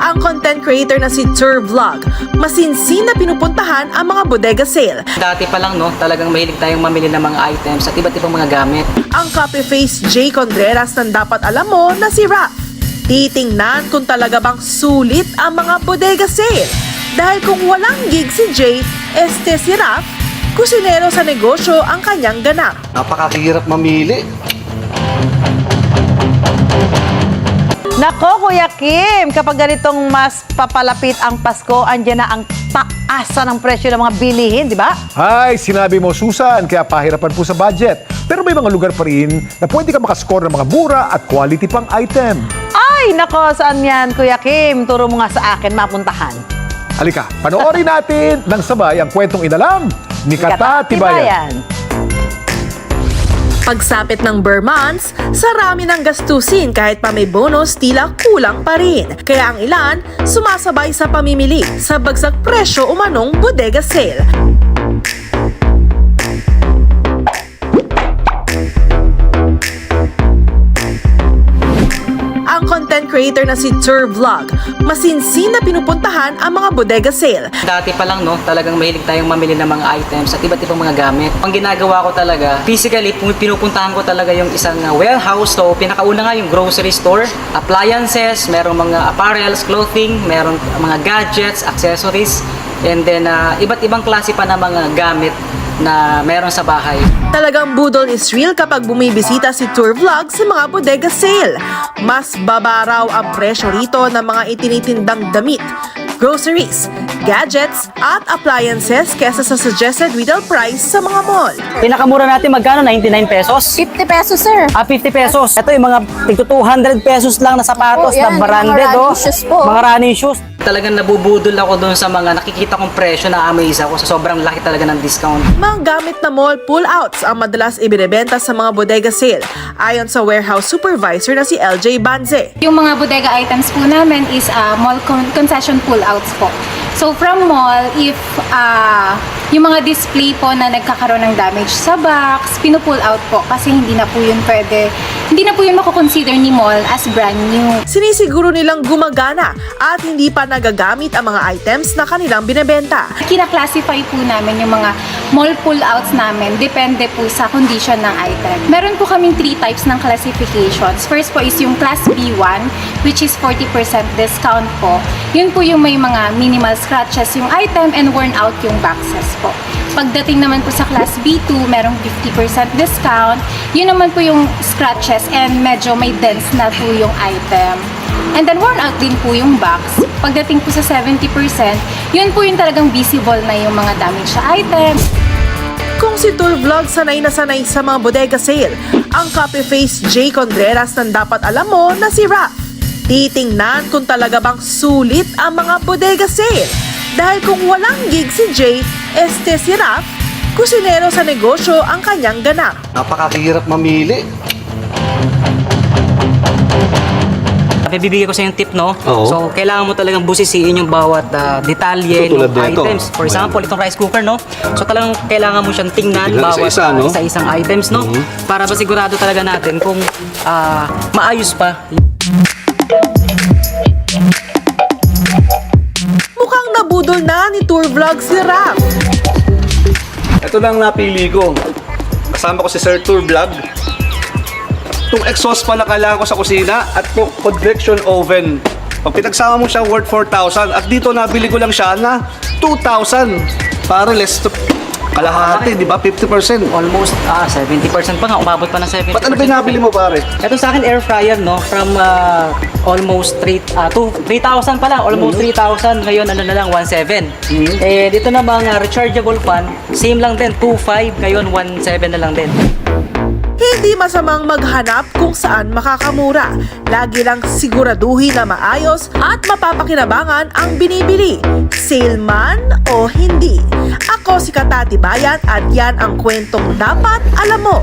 Ang content creator na si Tur Vlog, masinsin na pinupuntahan ang mga bodega sale. Dati pa lang, talagang mahilig tayong mamili ng mga items at iba't ibang mga gamit. Ang copy-face Jay Contreras nang dapat alam mo na si Rap. Titingnan kung talaga bang sulit ang mga bodega sale. Dahil kung walang gig si Jay, si Rap, kusinero sa negosyo ang kanyang ganap. Napakahirap mamili. Nako, Kuya Kim, kapag ganitong mas papalapit ang Pasko, andyan na ang taasa ng presyo ng mga bilihin, di ba? Ay, sinabi mo, Susan, kaya pahirapan po sa budget. Pero may mga lugar pa rin na pwede ka makascore ng mga mura at quality pang item. Ay, nako, saan yan, Kuya Kim? Turo mo nga sa akin, mapuntahan. Halika, panoorin natin ng sabay ang kwentong inalam ni Kata Tibayan. Pagsapit ng Burr months, sarami ng gastusin kahit pa may bonus tila kulang pa rin. Kaya ang ilan, sumasabay sa pamimili sa bagsak presyo umanong bodega sale. Ang content creator na si Tur Vlog, masinsin na pinupuntahan ang mga bodega sale. Dati pa lang, talagang mahilig tayong mamili ng mga items at iba't ibang mga gamit. Ang ginagawa ko talaga, physically, pinupuntahan ko talaga yung isang warehouse. So, pinakauna nga yung grocery store, appliances, merong mga apparels, clothing, merong mga gadgets, accessories, and then iba't ibang klase pa ng mga gamit na meron sa bahay. Talagang budol is real kapag bumibisita si Tur Vlog sa mga bodega sale. Mas baba raw ang presyo rito ng mga itinitindang damit, groceries, gadgets at appliances kesa sa suggested retail price sa mga mall. Pinakamura natin magkano? 99 pesos? 50 pesos, sir. 50 pesos. Ito yung mga tigto 200 pesos lang na sapatos Opo, yan, na branded, mga running shoes po. Mga running shoes. Talagang nabubudol ako doon sa mga nakikita kong presyo na amaze ako sa sobrang laki talaga ng discount. Mga gamit na mall pull-outs ang madalas ibinebenta sa mga bodega sale, ayon sa warehouse supervisor na si LJ Banze. Yung mga bodega items po namin is mall concession pull-outs po. So from mall, if yung mga display po na nagkakaroon ng damage sa box, pinupull out po kasi hindi na po yun makukonsider ni mall as brand new. Sinisiguro nilang gumagana at hindi pa nagagamit ang mga items na kanilang binebenta. Kina-classify po namin yung mga mall pull-outs namin, depende po sa condition ng item. Meron po kaming 3 types ng classifications. First po is yung class B1, which is 40% discount po. Yun po yung may mga minimal scratches yung item and worn out yung boxes po. Pagdating naman po sa class B2, merong 50% discount. Yun naman po yung scratches and medyo may dents na po yung item. And then worn out din po yung box. Pagdating po sa 70%, yun po yung talagang visible na yung mga damage sa item. Kung si Tur Vlog sanay na sanay sa mga bodega sale, ang copy-face Jay Contreras nang dapat alam mo na si Rap. Titingnan kung talaga bang sulit ang mga bodega sale. Dahil kung walang gig si Jay, si Rap, kusinero sa negosyo ang kanyang ganap. Napakahirap mamili. Bibigyan ko sa yung tip, Oo. So, kailangan mo talagang busisiin yung bawat detalye So, tulad ng nito. items. For example, itong rice cooker, So, talagang kailangan mo siyang tingnan Tingnan bawat isa-isa, no? isa-isang items, Para ba sigurado talaga natin kung maayos pa. Mukhang nabudol na ni Tur Vlog si Rap. Ito lang napili ko. Kasama ko si Sir Tur Vlog. Itong exhaust pala kailangan ko sa kusina at itong convection oven. Pag pinagsama mo siya, worth 4,000. At dito nabili ko lang siya na 2,000. Para less to kalahati, di ba? 50%. Almost 70% pa nga, umabot pa ng 70%. Ba't ano ba nabili mo, pare? Ito sa akin air fryer, from almost 3,000 pa lang, almost 3,000. Ngayon ano na lang 1,700. Dito namang rechargeable fan, same lang din, 2,500. Ngayon 1,700 na lang din. Hindi masamang maghanap kung saan makakamura. Lagi lang siguraduhin na maayos at mapapakinabangan ang binibili. Sale man o hindi. Ako si Kata Tibayan at yan ang kwentong dapat alam mo.